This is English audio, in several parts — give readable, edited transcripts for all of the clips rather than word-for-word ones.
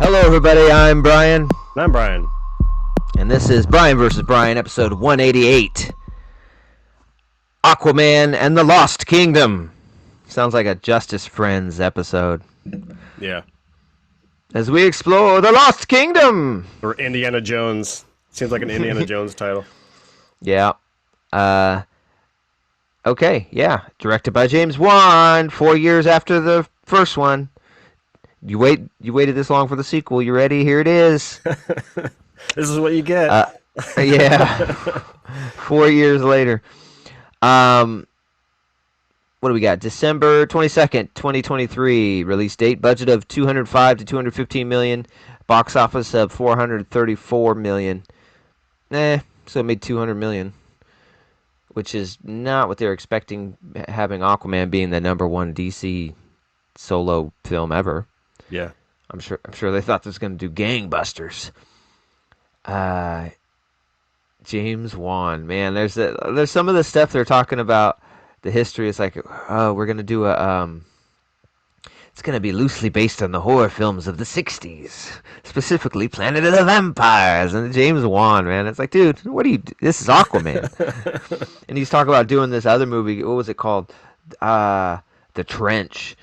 Hello, everybody. I'm Brian, And I'm Brian. and this is Brian versus Brian, episode 188. Aquaman and the Lost Kingdom. Sounds like a Justice Friends episode. Yeah. As we explore the Lost Kingdom. Or Indiana Jones. Seems like an Indiana Jones title. Yeah. Okay. Yeah. Directed by James Wan. 4 years after the first one. You waited this long for the sequel. You ready? Here it is. This is what you get. Yeah. 4 years later. What do we got? December 22nd, 2023. Release date. Budget of 205 to 215 million. Box office of 434 million. So it made 200 million. Which is not what they're expecting, having Aquaman being the number one DC solo film ever. Yeah. I'm sure they thought this was going to do gangbusters. James Wan, man, there's some of the stuff they're talking about. The history is like, oh, we're gonna do it's gonna be loosely based on the horror films of the '60s, specifically Planet of the Vampires. And James Wan, man, it's like, dude, what do you? This is Aquaman, and he's talking about doing this other movie. What was it called? The Trench.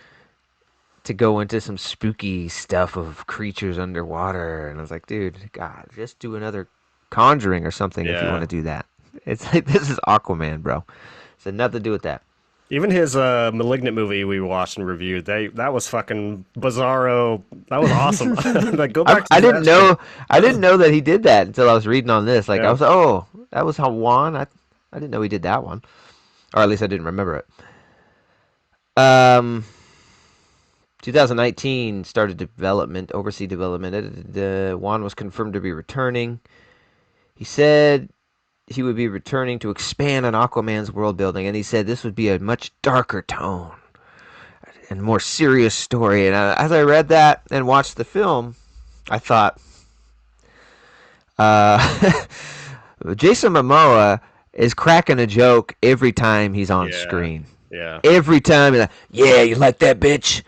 To go into some spooky stuff of creatures underwater, and I was like, dude, God, just do another Conjuring or something if you want to do that. It's like, this is Aquaman, bro. It's had nothing to do with that. Even his Malignant movie we watched and reviewed, that was fucking bizarro. That was awesome. Like, go back to I didn't know that he did that until I was reading on this. Like, yeah. I was, oh, that was how Juan. I didn't know he did that one, or at least I didn't remember it. 2019 started development, oversee development. Juan was confirmed to be returning. He said he would be returning to expand on Aquaman's world building, and he said this would be a much darker tone and more serious story. And as I read that and watched the film, I thought, Jason Momoa is cracking a joke every time he's on screen. Yeah. Every time, he's like, yeah, you like that, bitch?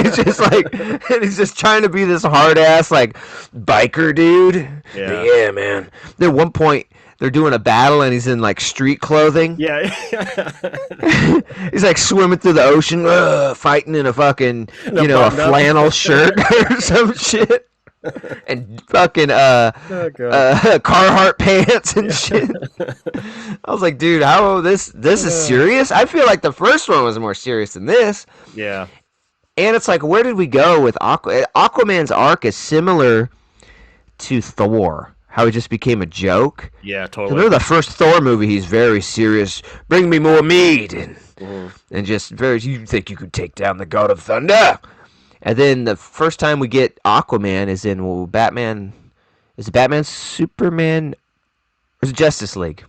It's just like, and he's just trying to be this hard ass like biker dude. Yeah, man. Then at one point, they're doing a battle, and he's in like street clothing. Yeah. He's like swimming through the ocean, fighting in a fucking, a flannel shirt or some shit. And fucking Carhartt pants and shit. I was like, dude, how this is serious? I feel like the first one was more serious than this. Yeah. And it's like, where did we go with Aquaman's arc is similar to Thor. How he just became a joke. Yeah, totally. So remember the first Thor movie, he's very serious. Bring me more meat. And just very, you think you could take down the God of Thunder? And then the first time we get Aquaman is in Batman. Is it Batman, Superman, or is it Justice League?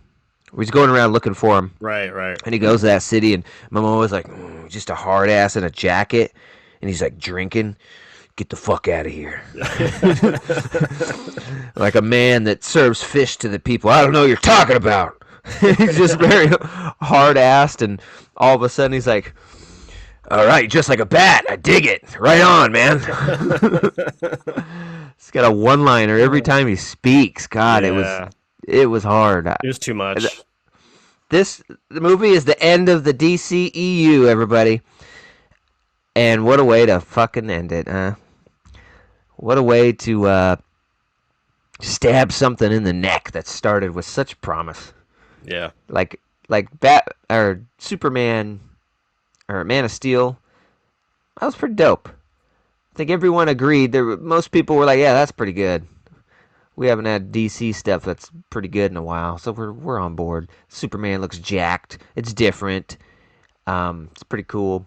Where he's going around looking for him. Right. And he goes to that city, and Momoa's like, just a hard ass in a jacket. And he's like drinking. Get the fuck out of here. Like a man that serves fish to the people. I don't know what you're talking about. He's just very hard-assed, and all of a sudden he's like, all right, just like a bat. I dig it. Right on, man. He's got a one-liner every time he speaks. God, yeah. it was hard. It was too much. The movie is the end of the DCEU, everybody. And what a way to fucking end it, huh? What a way to stab something in the neck that started with such promise. Yeah. Like Superman or Man of Steel. That was pretty dope. I think everyone agreed. Most people were like, yeah, that's pretty good. We haven't had DC stuff that's pretty good in a while, so we're on board. Superman looks jacked. It's different. It's pretty cool.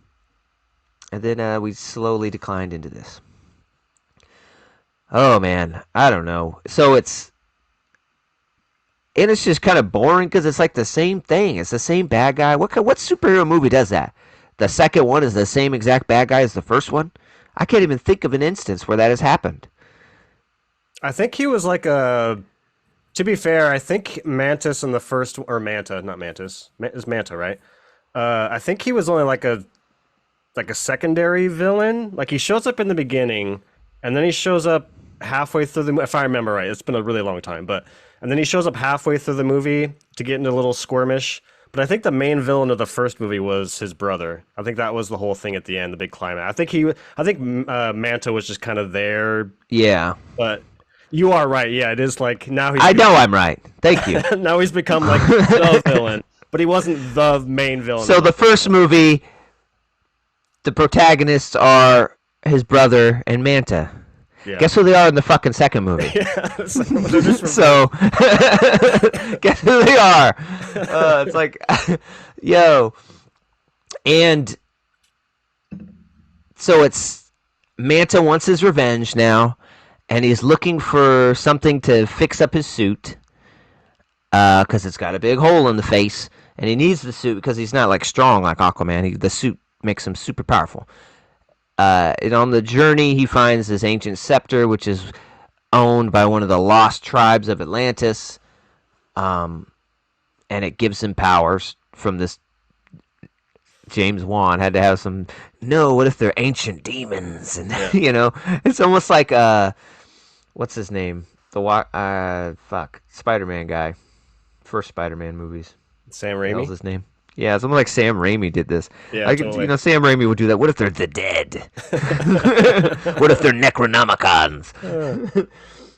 And then we slowly declined into this. Oh, man. I don't know. So it's just kind of boring because it's like the same thing. It's the same bad guy. What superhero movie does that? The second one is the same exact bad guy as the first one? I can't even think of an instance where that has happened. I think he was like a... To be fair, I think Mantis in the first... Or Manta, not Mantis. It's Manta, right? I think he was only like a secondary villain. Like, he shows up in the beginning, and then he shows up halfway through if I remember right. It's been a really long time, but and then he shows up halfway through the movie to get into a little skirmish. But I think the main villain of the first movie was his brother. I think that was the whole thing at the end, the big climax. I think Manta was just kind of there, Yeah. but you are right. Yeah, it is like now I know I'm right. Thank you. now he's become like the villain, but he wasn't the main villain. So the first movie, the protagonists are his brother and Manta. Yeah. Guess who they are in the fucking second movie? So, guess who they are? It's like, yo. And so it's Manta wants his revenge now, and he's looking for something to fix up his suit because it's got a big hole in the face, and he needs the suit because he's not like strong like Aquaman. The suit makes him super powerful. And on the journey, he finds this ancient scepter, which is owned by one of the lost tribes of Atlantis, and it gives him powers from this. James Wan had to have some. No, what if they're ancient demons? And it's almost like what's his name? Spider-Man guy, first Spider-Man movies. Sam What the hell's Raimi. his name? Yeah, it's almost like Sam Raimi did this. Yeah, Like, totally. Sam Raimi would do that. What if they're the dead? What if they're Necronomicons?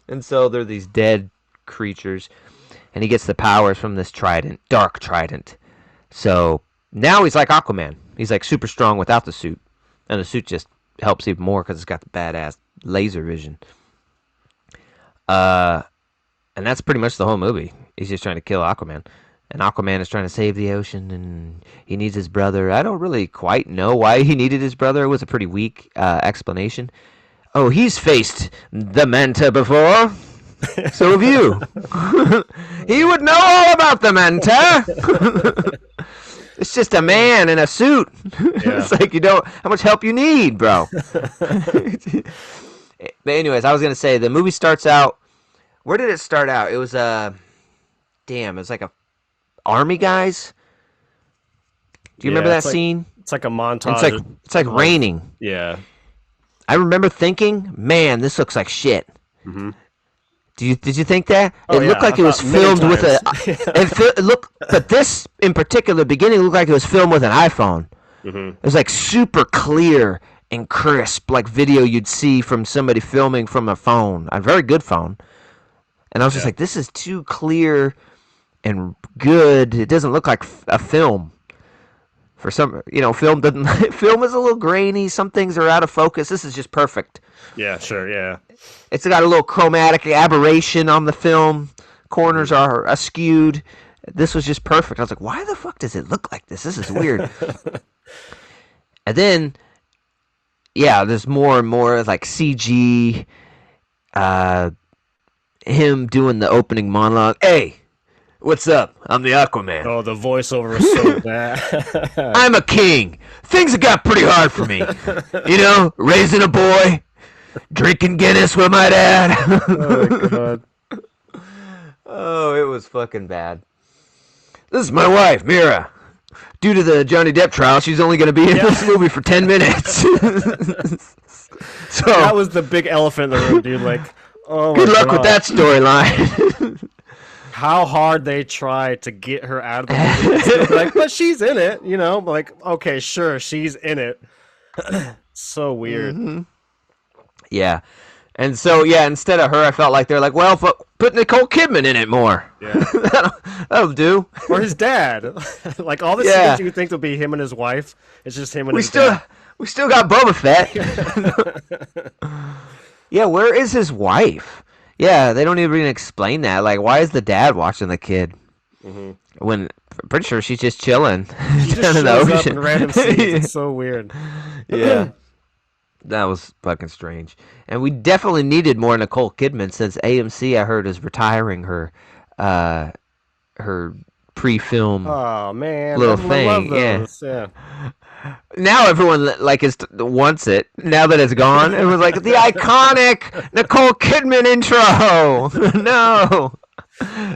And so they're these dead creatures, and he gets the powers from this trident, dark trident. So now he's like Aquaman. He's like super strong without the suit, and the suit just helps even more because it's got the badass laser vision. And that's pretty much the whole movie. He's just trying to kill Aquaman. And Aquaman is trying to save the ocean, and he needs his brother. I don't really quite know why he needed his brother. It was a pretty weak explanation. Oh, he's faced the Manta before. So have you. He would know all about the Manta. It's just a man in a suit. Yeah. It's like, how much help you need, bro. But anyways, I was going to say, the movie starts out. Where did it start out? It was it was like a army guys. Do you remember that scene? It's like a And montage. it's like raining. Yeah. I remember thinking, man, this looks like shit. Mm-hmm. Did you think that? Oh, It looked yeah, like I it was thought many filmed with a. times. It looked, but this in particular, beginning looked like it was filmed with an iPhone. Mm-hmm. It was like super clear and crisp, like video you'd see from somebody filming from a phone, a very good phone. And I was just like, this is too clear and good. It doesn't look like a film. For some, film doesn't. Film is a little grainy. Some things are out of focus. This is just perfect. Yeah, sure, yeah. It's got a little chromatic aberration on the film. Corners are askewed. This was just perfect. I was like, why the fuck does it look like this? This is weird. And then, there's more and more like CG. Him doing the opening monologue. Hey, what's up? I'm the Aquaman. Oh, the voiceover was so bad. I'm a king. Things have got pretty hard for me. Raising a boy, drinking Guinness with my dad. Oh my god. Oh, it was fucking bad. This is my wife, Mira. Due to the Johnny Depp trial, she's only going to be in this movie for 10 minutes. So That was the big elephant in the room, dude. Like, oh my good luck god. with that storyline. How hard they try to get her out of the movie. And still be like, but she's in it, Like, okay, sure, she's in it. So weird. Mm-hmm. Yeah. And so, instead of her, I felt like they're like, well, put Nicole Kidman in it more. Yeah. that'll do. Or his dad. Like all the Yeah. scenes you would think would be him and his wife. It's just him and We his still dad. we still got Boba Fett. Yeah, where is his wife? Yeah, they don't even explain that. Like, why is the dad watching the kid? Mm-hmm. When I'm pretty sure she's just chilling He just down in the shows up ocean. in random scenes. It's so weird. Yeah. That was fucking strange. And we definitely needed more Nicole Kidman since AMC, I heard, is retiring her pre-film. Oh man, Little everyone thing, loved yeah. those. Yeah. Now everyone wants it. Now that it's gone, it was like the iconic Nicole Kidman intro. No.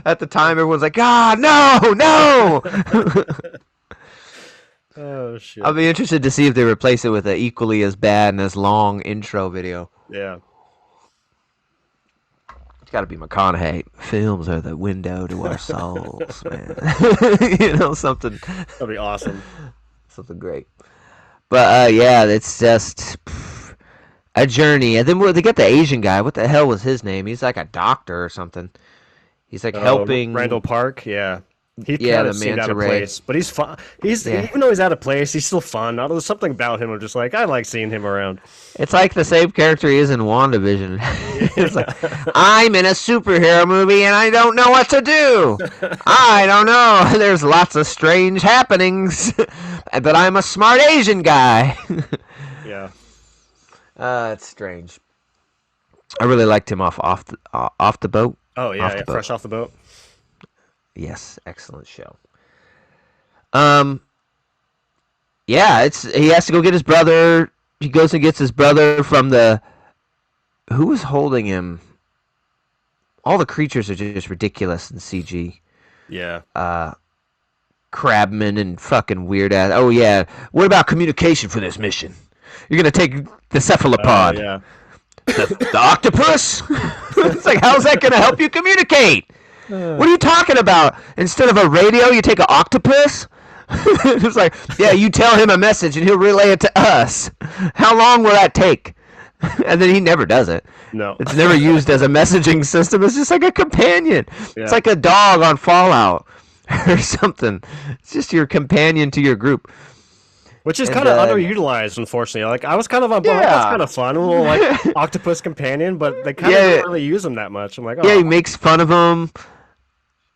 At the time, everyone's like, God, no. Oh shit. I'll be interested to see if they replace it with an equally as bad and as long intro video. Yeah. It's got to be McConaughey. Films are the window to our souls, man. Something, That'd be awesome. something great. But yeah, it's just a journey. And then they get the Asian guy. What the hell was his name? He's like a doctor or something. He's like Oh, helping. Randall Park, yeah. He Yeah, kind the of seemed out manta of ray. place, but he's fun. Yeah, Even though he's out of place, he's still fun. There's something about him. I'm just like I like seeing him around. it's like the same character he is in WandaVision. It's like, Yeah. I'm in a superhero movie and I don't know what to do. I don't know. There's lots of strange happenings, but I'm a smart Asian guy. Yeah. It's strange. I really liked him off the boat. Oh yeah, Off yeah. the boat. Fresh off the boat. Yes, excellent show. Um, yeah, he has to go get his brother. He goes and gets his brother from the who was holding him. All the creatures are just ridiculous in CG. Yeah. Crabman and fucking weird ass. Oh yeah, what about communication for this mission? You're gonna take the cephalopod, Yeah. the octopus. It's like, how's that gonna help you communicate? What are you talking about? Instead of a radio, you take an octopus? It's like, yeah, you tell him a message and he'll relay it to us. How long will that take? And then he never does it. No. It's never used as a messaging system. It's just like a companion. Yeah. It's like a dog on Fallout or something. It's just your companion to your group. Which is And, kind of underutilized, unfortunately. Like I was kind of on board. Like, Yeah. that's kind of fun, a little like octopus companion, but they kind of Yeah. don't really use him that much. I'm like, Yeah, oh, he makes fun of him,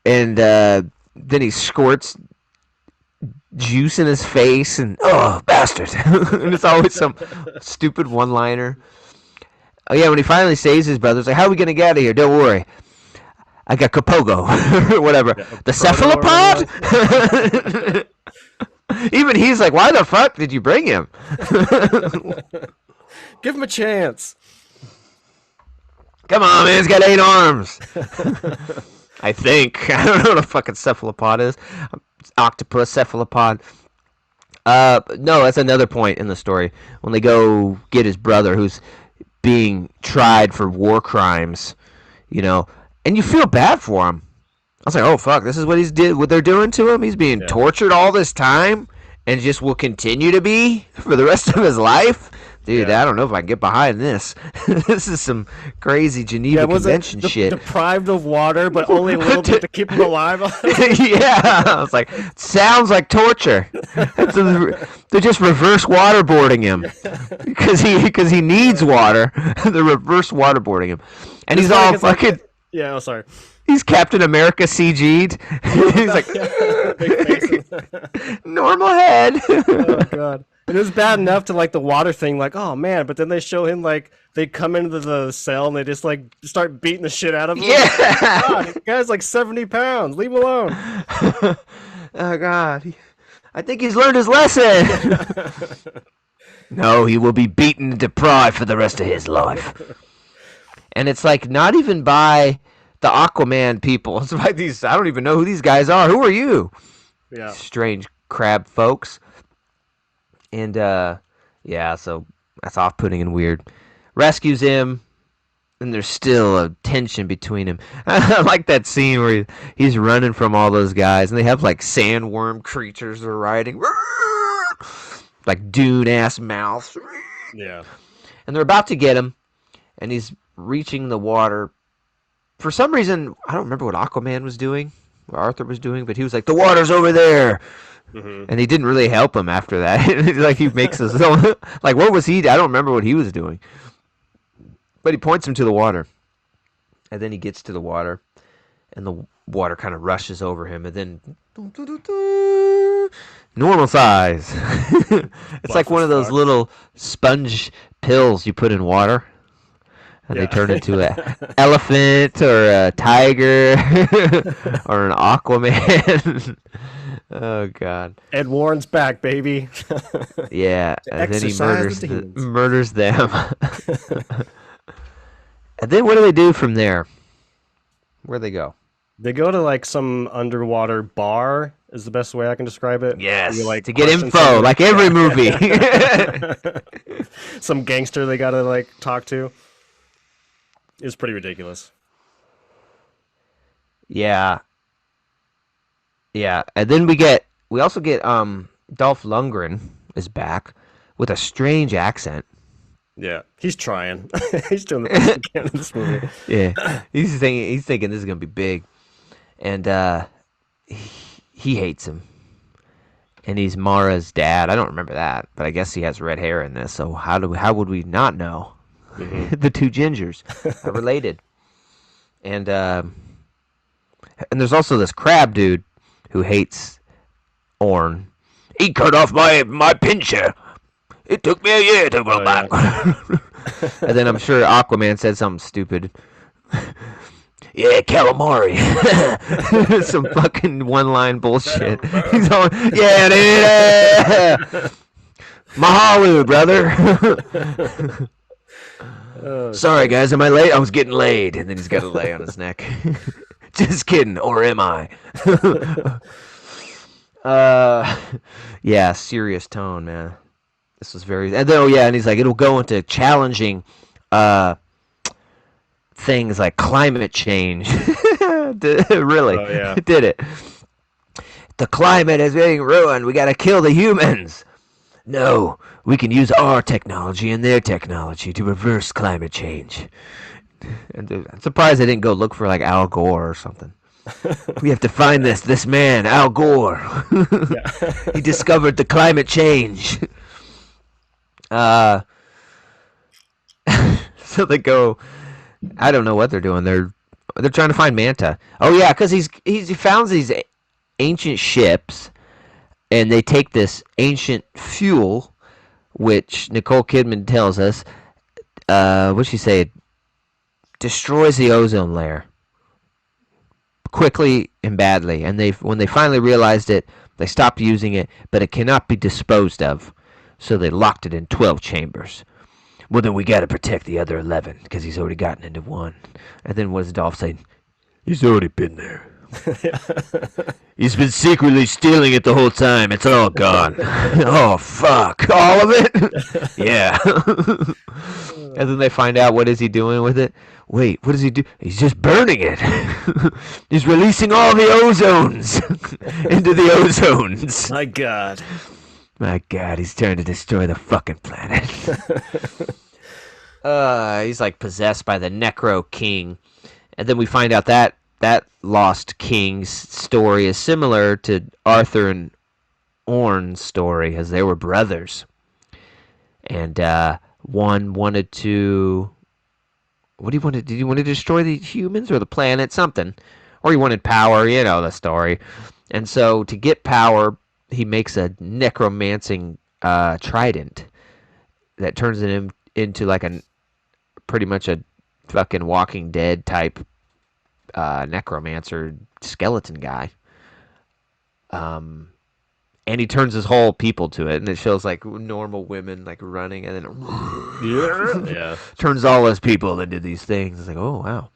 and then he squirts juice in his face, and oh, bastard! And it's always some stupid one-liner. Oh yeah, when he finally saves his brother, it's like, how are we gonna get out of here? Don't worry, I got Kapogo or whatever. yeah, The Proto or whatever it cephalopod. Even he's like, why the fuck did you bring him? was. Give him a chance. Come on, man, he's got 8 arms. I think. I don't know what a fucking cephalopod is. Octopus, cephalopod. No, that's another point in the story. When they go get his brother who's being tried for war crimes, and you feel bad for him. I was like, oh fuck, this is what they're doing to him? He's being Yeah. tortured all this time and just will continue to be for the rest of his life? Dude, Yeah. I don't know if I can get behind this. This is some crazy Geneva Yeah, was it Convention shit. deprived of water, but only a little bit to keep him alive? Yeah, I was like, sounds like torture. They're just reverse waterboarding him because he needs water. They're reverse waterboarding him, and he's all It's like- fucking. Yeah, oh, sorry. He's Captain America CG'd. He's like Big face. normal head. Oh god. And it was bad enough to like the water thing, like, oh man, but then they show him like they come into the cell and they just like start beating the shit out of him. Yeah. God, this guy's like 70 pounds. Leave him alone. Oh God, I think he's learned his lesson. No, he will be beaten and deprived for the rest of his life. And it's like not even by the Aquaman people. It's by these. I don't even know who these guys are. Who are you? Yeah. Strange crab folks. And yeah, so that's off-putting and weird. Rescues him, and there's still a tension between him. I like that scene where he's running from all those guys, and they have like sandworm creatures they're riding, like dune-ass mouths, Yeah. and they're about to get him, and he's reaching the water. For some reason, I don't remember what Aquaman was doing, what Arthur was doing, but he was like, "The water's over there." Mm-hmm. And he didn't really help him after that. Like he makes his own. Like what was he? I don't remember what he was doing. But he points him to the water, and then he gets to the water, and the water kind of rushes over him, and then normal size. It's like one of those little sponge pills you put in water, and they turn into an elephant or a tiger or an Aquaman. Oh God! Ed Warren's back, baby. Yeah, and then he exercise the demons. murders them. And then what do they do from there? Where they go? They go to like some underwater bar, is the best way I can describe it. Yes, You, like, to get question info, someone. like every movie. Some gangster they gotta like talk to. It's pretty ridiculous. Yeah, yeah. And then we also get Dolph Lundgren is back with a strange accent. Yeah, he's trying. He's doing the best he can in this movie. Yeah, he's thinking this is gonna be big, and he hates him. And he's Mara's dad. I don't remember that, but I guess he has red hair in this. So how would we not know? Hmm. The two gingers are related. And and there's also this crab dude who hates Orn. He cut off my pincher. It took me a year to grow Oh back. yeah. And then I'm sure Aquaman said something stupid. Yeah, calamari. Some fucking one-line bullshit. He's all, yeah, dude. Mahalo, brother. Oh Sorry, shit. guys. Am I late? I was getting laid. And then he's got a lay on his neck. Just kidding. Or am I? uh, yeah, serious tone, man. This was very. And then, oh, yeah, and he's like, it'll go into challenging uh, things like climate change. Really? Oh yeah. Did it. The climate is being ruined. We gotta kill the humans. No, we can use our technology and their technology to reverse climate change. And I'm surprised they didn't go look for like Al Gore or something. We have to find this man, Al Gore. Yeah. He discovered the climate change. Uh, so they go. I don't know what they're doing. They're trying to find Manta. Oh yeah, because he found these ancient ships, and they take this ancient fuel, which Nicole Kidman tells us, what'd she say? It destroys the ozone layer quickly and badly. And when they finally realized it, they stopped using it, but it cannot be disposed of. So they locked it in 12 chambers. Well, then we got to protect the other 11 because he's already gotten into one. And then what does Dolph say? He's already been there. He's been secretly stealing it the whole time. It's all gone. Oh, fuck. All of it? Yeah. And then they find out what is he doing with it. Wait, what does he do? He's just burning it. He's releasing all the ozones into the ozones. My God. My God, he's trying to destroy the fucking planet. He's like possessed by the Necro King. And then we find out that Lost King's story is similar to Arthur and Orn's story, as they were brothers. And one wanted to. What he wanted? Did he want to destroy the humans or the planet? Something, or he wanted power. You know the story. And so to get power, he makes a necromancing trident that turns him into like pretty much a fucking Walking Dead type necromancer skeleton guy. And he turns his whole people to it, and it shows like normal women like running, and then Yeah. turns all his people into these things. It's like, oh wow.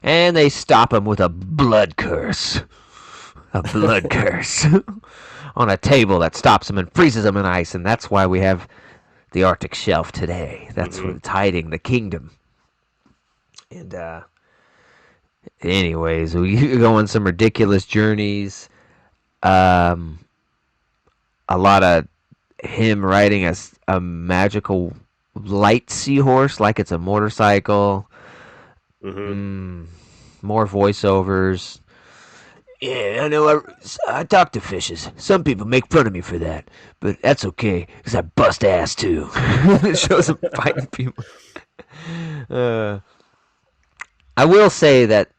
And they stop him with a blood curse. A blood curse. On a table that stops him and freezes him in ice, and that's why we have the Arctic shelf today. That's what it's hiding, the kingdom. And anyways, we go on some ridiculous journeys. A lot of him riding a magical light seahorse like it's a motorcycle. More voiceovers. Yeah, I know. I talk to fishes. Some people make fun of me for that, but that's okay because I bust ass too. It shows him fighting people. I will say that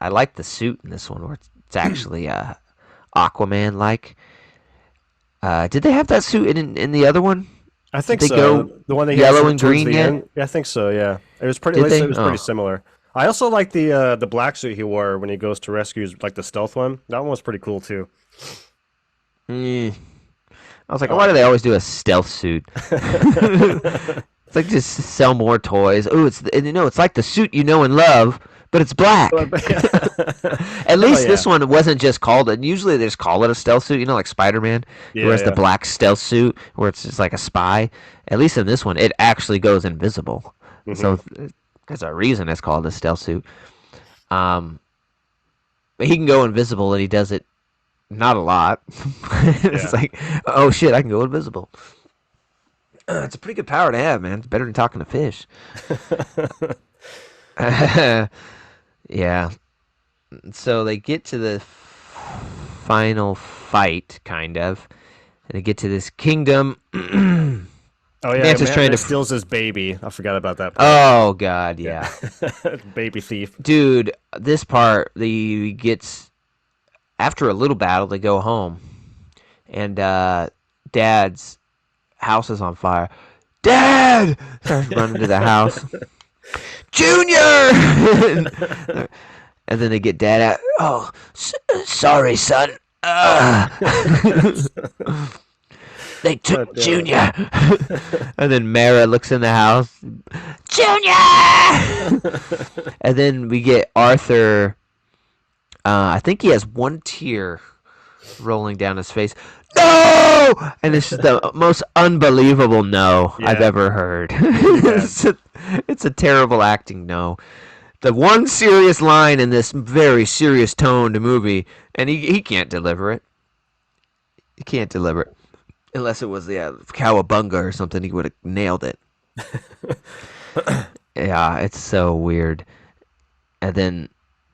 I like the suit in this one, where it's actually Aquaman like. Did they have that suit in the other one? I think Did they so. go The one that he yellow has and towards green the yet? end. Yeah, I think so. Yeah, it was pretty. Did At least they? it was pretty Oh. similar. I also like the black suit he wore when he goes to rescue, like the stealth one. That one was pretty cool too. I was like, I why do like they always do a stealth suit? It's like just sell more toys. Oh, it's like the suit you know and love, but it's black. At least yeah. this one wasn't just called. And usually they just call it a stealth suit. You know, like Spider-Man, who Yeah, wears the yeah. black stealth suit, where it's just like a spy. At least in this one, it actually goes invisible. Mhm. So there's a reason it's called a stealth suit. But he can go invisible, and he does it not a lot. It's Yeah. like, oh shit, I can go invisible. It's a pretty good power to have, man. It's better than talking to fish. Yeah. So they get to the final fight, kind of, and they get to this kingdom. Oh yeah, Manta's trying Man to. steals his baby. I forgot about that part. Oh god, Yeah, yeah, baby thief. dude. This part, the gets after a little battle, they go home, and Dad's house is on fire. Dad starts running to the house. Junior, and then they get Dad out. Oh, sorry, son. They God took damn Junior. And then Mara looks in the house. Junior! And then we get Arthur. I think he has one tear rolling down his face. No! And it's just the most unbelievable no I've Yeah, ever heard. pretty bad. It's a terrible acting no. The one serious line in this very serious toned movie, and he can't deliver it. He can't deliver it. Unless it was Cowabunga or something, he would have nailed it. Yeah, it's so weird. And then,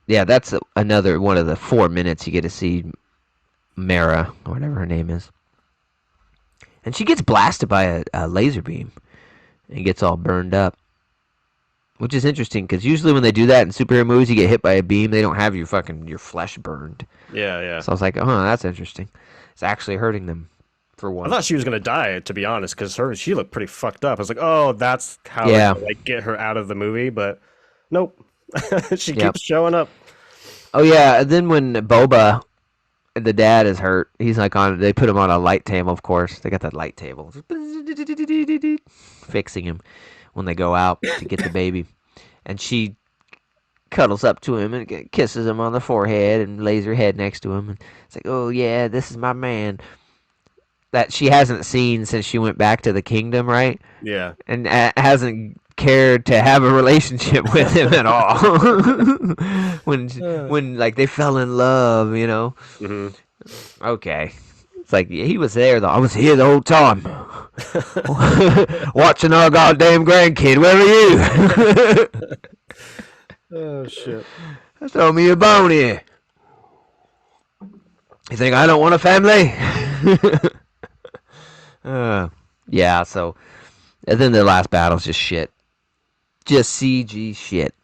yeah, that's another one of the 4 minutes you get to see Mara, or whatever her name is. And she gets blasted by a laser beam and gets all burned up. Which is interesting, because usually when they do that in superhero movies, you get hit by a beam, they don't have your flesh burned. Yeah, yeah. So I was like, oh, that's interesting. It's actually hurting them, for I once. thought she was gonna die, to be honest, because she looked pretty fucked up. I was like, oh, that's how Yeah. they like get her out of the movie, but nope. She Yep. keeps showing up. Oh, yeah, and then when Boba, the dad, is hurt, he's like they put him on a light table, of course. They got that light table. Fixing him when they go out to get the baby. And she cuddles up to him and kisses him on the forehead and lays her head next to him. And it's like, oh, yeah, this is my man. That she hasn't seen since she went back to the kingdom, right? Yeah. And hasn't cared to have a relationship with him at all. when like they fell in love, you know. Hmm. Okay. It's like, yeah, he was there though. I was here the whole time. Watching our goddamn grandkid. Where are you? Oh shit. Throw me a bone here. You think I don't want a family? Yeah, so. And then the last battle's just shit. Just CG shit.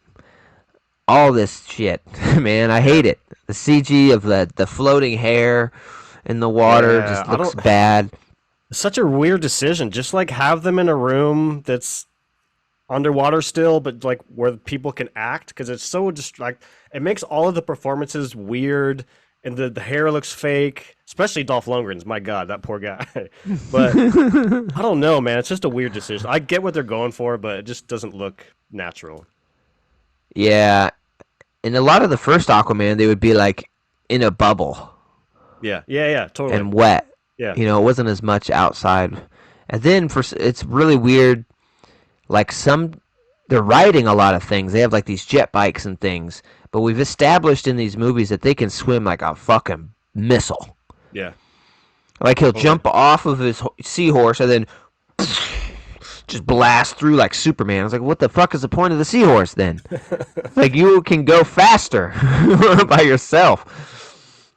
All this shit. Man, I hate it. The CG of the floating hair in the water Yeah, just I looks don't. bad. Such a weird decision. Just like have them in a room that's underwater still, but like where people can act, because it's so just like it makes all of the performances weird, and the hair looks fake. Especially Dolph Lundgren's. My God, that poor guy. But I don't know, man. It's just a weird decision. I get what they're going for, but it just doesn't look natural. Yeah. In a lot of the first Aquaman, they would be like in a bubble Yeah, yeah, yeah, totally. and wet. Yeah, You know, it wasn't as much outside. And then it's really weird. Like they're riding a lot of things. They have like these jet bikes and things. But we've established in these movies that they can swim like a fucking missile. yeah. Like he'll Totally. jump off of his seahorse and then just blast through like Superman. I was like, what the fuck is the point of the seahorse then? Like you can go faster by yourself.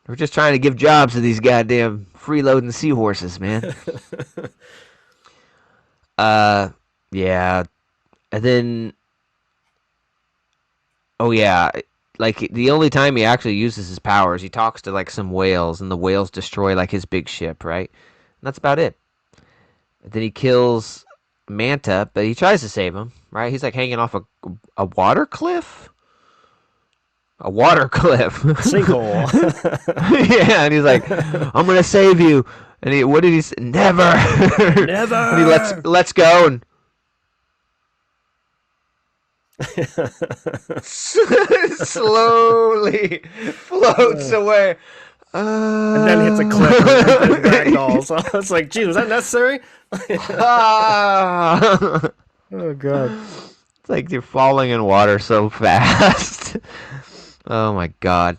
We're just trying to give jobs to these goddamn freeloading seahorses, man. Yeah. And then, oh yeah, like the only time he actually uses his powers, he talks to like some whales, and the whales destroy like his big ship, right? And that's about it. And then he kills Manta, but he tries to save him, right? He's like hanging off a water cliff. A water cliff. Sinkhole. Yeah, and he's like, "I'm gonna save you." And what did he say? Never. Never. And he lets go and slowly floats away. And then hits a cliff and ragdolls. So it's like, geez, was that necessary? Ah. Oh god. It's like you're falling in water so fast. Oh my god.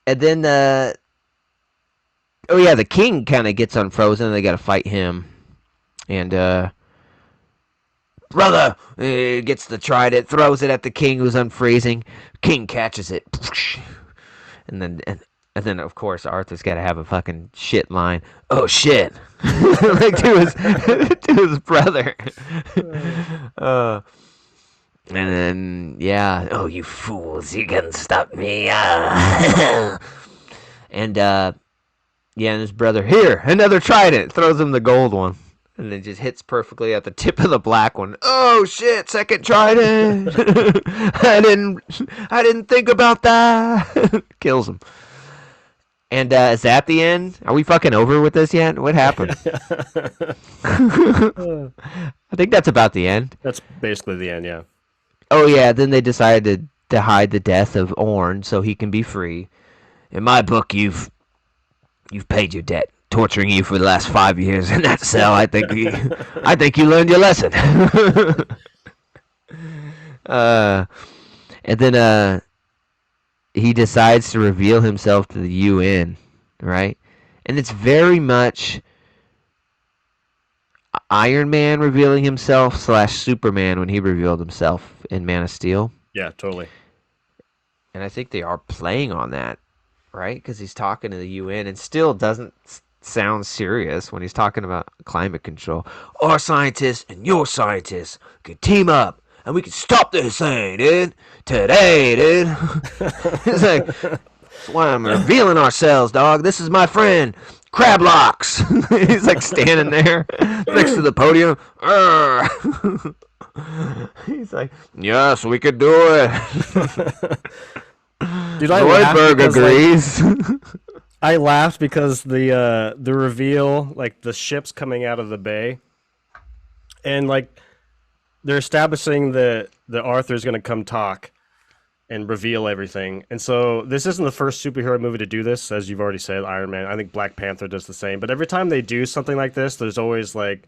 and then oh yeah, the king kind of gets unfrozen. And they got to fight him, and brother gets the trident, throws it at the king who's unfreezing. King catches it, and then of course Arthur's got to have a fucking shit line. Oh shit, like to his to his brother. uh, and then yeah, oh you fools, you can stop me. And yeah, and his brother, here, another trident, throws him the gold one. And it just hits perfectly at the tip of the black one. Oh shit, second trident. I didn't think about that. Kills him. And is that the end? Are we fucking over with this yet? What happened? I think that's about the end. That's basically the end, yeah. Oh yeah, then they decided to hide the death of Orn so he can be free. In my book, you've paid your debt. Torturing you for the last 5 years in that cell. I think you learned your lesson. And then he decides to reveal himself to the UN, right? And it's very much Iron Man revealing himself / Superman when he revealed himself in Man of Steel. Yeah, totally. And I think they are playing on that, right? Because he's talking to the UN and still doesn't sound serious when he's talking about climate control. Our scientists and your scientists can team up and we can stop this thing, dude. Today, dude. It's like, that's why I'm revealing ourselves, dog. This is my friend, Crablocks. He's like standing there next to the podium. He's like, yes, we could do it. Dude, Zoidberg agrees. I laughed because the reveal, like the ship's coming out of the bay, and like they're establishing that Arthur's gonna come talk and reveal everything. And so this isn't the first superhero movie to do this, as you've already said. Iron Man, I think Black Panther does the same. But every time they do something like this, there's always like,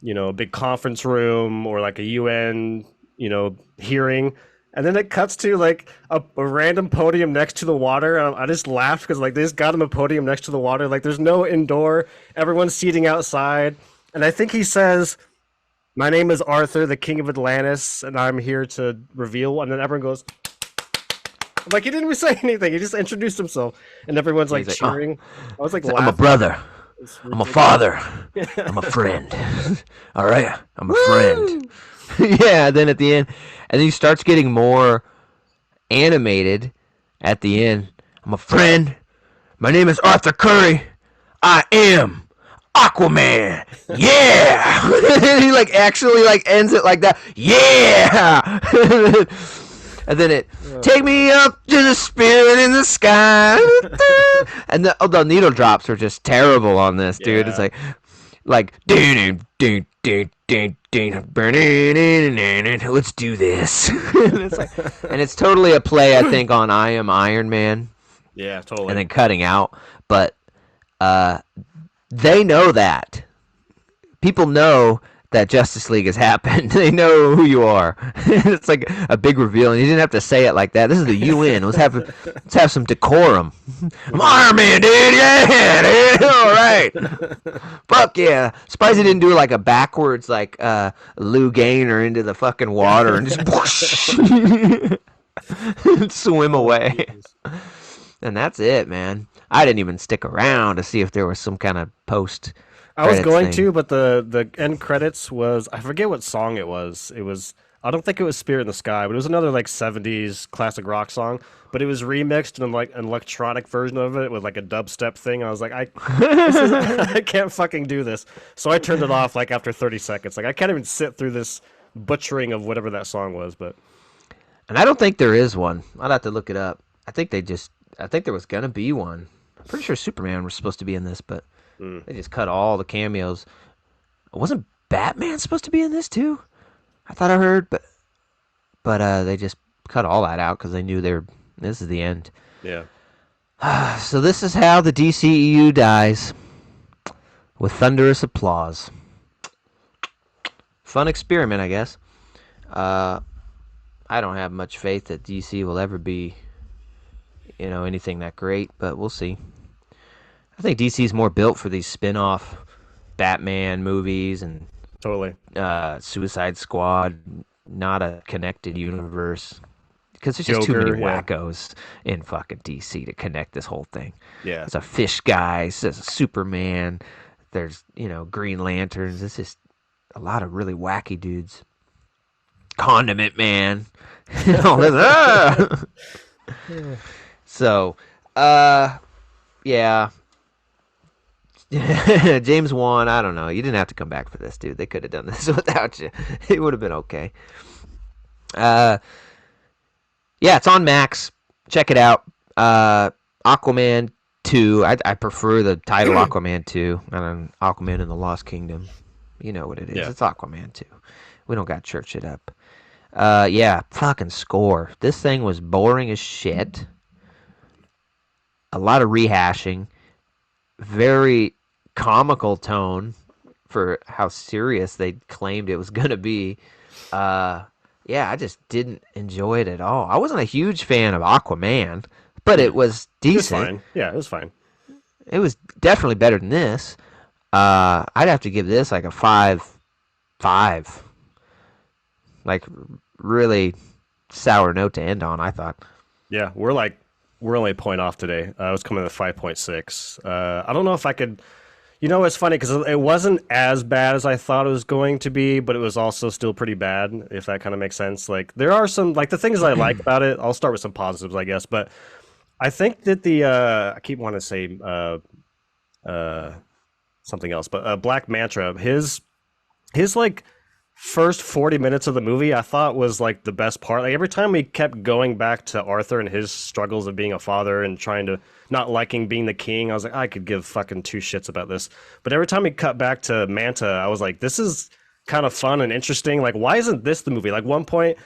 you know, a big conference room or like a UN, you know, hearing. And then it cuts to like a random podium next to the water. I just laughed because like they just got him a podium next to the water. Like there's no indoor. Everyone's seating outside. And I think he says, "My name is Arthur, the King of Atlantis, and I'm here to reveal." And then everyone goes, like he didn't even say anything. He just introduced himself, and everyone's like cheering. I was like, laughing. "I'm a brother. I'm a father. I'm a friend. All right, I'm a friend." Yeah. Then at the end. And then he starts getting more animated at the end. I'm a friend. My name is Arthur Curry. I am Aquaman. Yeah. And he like actually like ends it like that. Yeah. And then it take me up to the spirit in the sky. And the needle drops are just terrible on this, dude. Yeah. It's like ding ding ding ding ding. Let's do this. And it's totally a play, I think, on I Am Iron Man. Yeah, totally. And then cutting out, but they know that. People know that Justice League has happened. They know who you are. It's like a big reveal, and you didn't have to say it like that. This is the UN. Let's have some decorum. I'm Iron Man, dude. Yeah, dude. All right. Fuck yeah. Surprised he didn't do like a backwards, like Lou Gaynor into the fucking water and just whoosh, swim away. And that's it, man. I didn't even stick around to see if there was some kind of post. I was going to, but the end credits was, I forget what song it was. It was, I don't think it was Spirit in the Sky, but it was another like 70s classic rock song, but it was remixed in like an electronic version of it with like a dubstep thing. I was like, I can't fucking do this. So I turned it off like after 30 seconds. Like I can't even sit through this butchering of whatever that song was, but. And I don't think there is one. I'd have to look it up. I think there was going to be one. I'm pretty sure Superman was supposed to be in this, but they just cut all the cameos. Wasn't Batman supposed to be in this too? I thought I heard, but they just cut all that out because they knew this is the end. Yeah. So this is how the DCEU dies, with thunderous applause. Fun experiment, I guess. I don't have much faith that DC will ever be anything that great, but we'll see. I think DC's more built for these spin-off Batman movies and Totally. Suicide Squad, not a connected universe. Because there's just too many Joker, yeah. wackos in fucking DC to connect this whole thing. Yeah. There's a fish guy, there's a Superman, there's, Green Lanterns. It's just a lot of really wacky dudes. Condiment Man. All this, So, yeah. James Wan, I don't know. You didn't have to come back for this, dude. They could have done this without you. It would have been okay. Uh, yeah, it's on Max. Check it out. Aquaman 2. I prefer the title Aquaman 2. And Aquaman in the Lost Kingdom. You know what it is. Yeah. It's Aquaman 2. We don't got to church it up. Yeah, fucking score. This thing was boring as shit. A lot of rehashing. Very comical tone for how serious they claimed it was going to be. Yeah, I just didn't enjoy it at all. I wasn't a huge fan of Aquaman, but it was It was decent. fine. Yeah, it was fine. It was definitely better than this. I'd have to give this like a 5. Like, really sour note to end on, I thought. Yeah, we're only a point off today. I was coming at 5.6. I don't know if I could. It's funny because it wasn't as bad as I thought it was going to be, but it was also still pretty bad, if that kind of makes sense. Like there are some like the things I like about it. I'll start with some positives, I guess. But I think that the I keep wanting to say uh, something else, but Black Manta, his like first 40 minutes of the movie I thought was like the best part. Like every time we kept going back to Arthur and his struggles of being a father and trying to not liking being the king, I was like, I could give fucking two shits about this. But every time we cut back to Manta, I was like, this is kind of fun and interesting. Like, why isn't this the movie? Like one point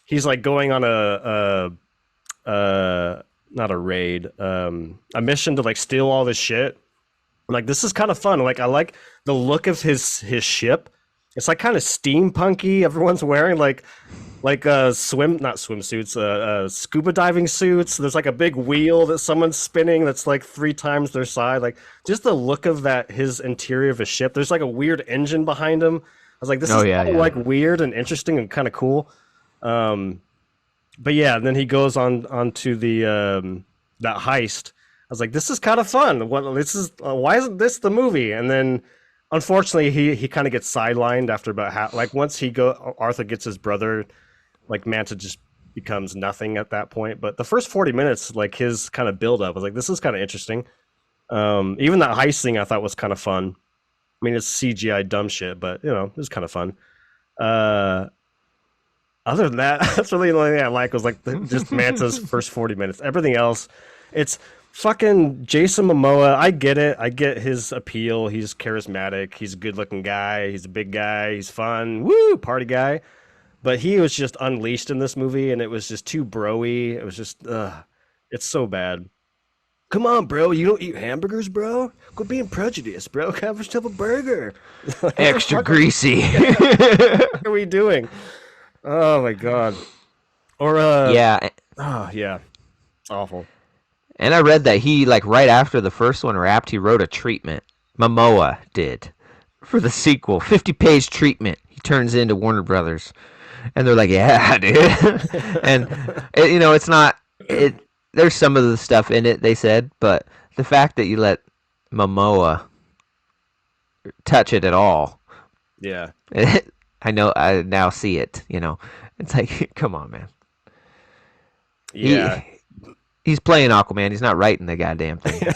he's like going on not a raid, a mission to like steal all this shit. I'm like, this is kind of fun. Like I like the look of his ship. It's like kind of steampunky. Everyone's wearing like not swimsuits, scuba diving suits. There's like a big wheel that someone's spinning that's like 3 times their size. Like just the look of that, his interior of a ship. There's like a weird engine behind him. I was like, this is Yeah, kinda, yeah. like weird and interesting and kind of cool. But yeah, and then he goes onto the that heist. I was like, this is kind of fun. Why isn't this the movie? And then unfortunately, he kind of gets sidelined after about half. Like once Arthur gets his brother, like Manta just becomes nothing at that point. But the first 40 minutes, like his kind of build up, was like, this is kind of interesting. Even that heist thing I thought was kind of fun. I mean, it's CGI dumb shit, but it was kind of fun. Other than that, that's really the only thing I like was like just Manta's first 40 minutes. Everything else, it's fucking Jason Momoa. I get it. I get his appeal. He's charismatic. He's a good looking guy. He's a big guy. He's fun. Woo, party guy. But he was just unleashed in this movie, and it was just too broy. It was just, it's so bad. Come on, bro. You don't eat hamburgers, bro? Quit being prejudiced, bro. Have yourself a burger. Extra greasy. What are we doing? Oh my god. Or Yeah, oh yeah. It's awful. and I read that he, like, right after the first one wrapped, he wrote a treatment. Momoa did. For the sequel. 50-page treatment he turns into Warner Brothers. And they're like, yeah, dude. And, it's not... There's some of the stuff in it, they said, but the fact that you let Momoa touch it at all, Yeah. I now see it, It's like, come on, man. Yeah. He's playing Aquaman. He's not writing the goddamn thing.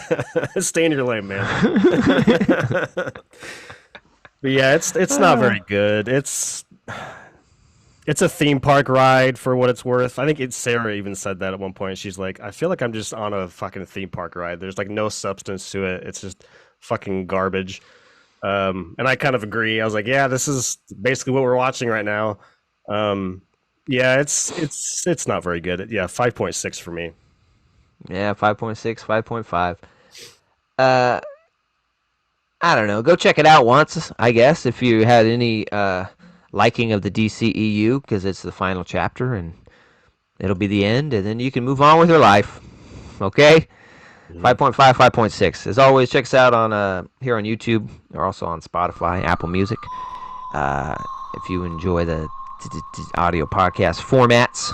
Stay in your lane, man. But yeah, it's not very good. It's a theme park ride for what it's worth. I think Sarah even said that at one point. She's like, I feel like I'm just on a fucking theme park ride. There's like no substance to it. It's just fucking garbage. And I kind of agree. I was like, yeah, this is basically what we're watching right now. Yeah, it's not very good. Yeah, 5.6 for me. Yeah, 5.6, 5.5. I don't know. Go check it out once, I guess, if you had any liking of the DCEU, because it's the final chapter and it'll be the end, and then you can move on with your life. Okay? Mhm. 5.5, 5.6. As always, check us out on here on YouTube or also on Spotify, Apple Music. If you enjoy the audio podcast formats,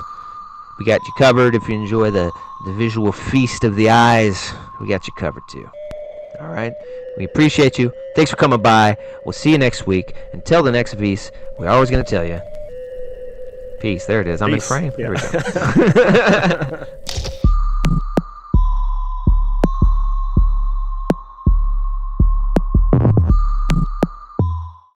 we got you covered. If you enjoy the visual feast of the eyes, we got you covered too. All right? We appreciate you. Thanks for coming by. We'll see you next week. Until the next piece, we're always going to tell you, peace. There it is. I'm in Peace. frame. Yeah. There we go.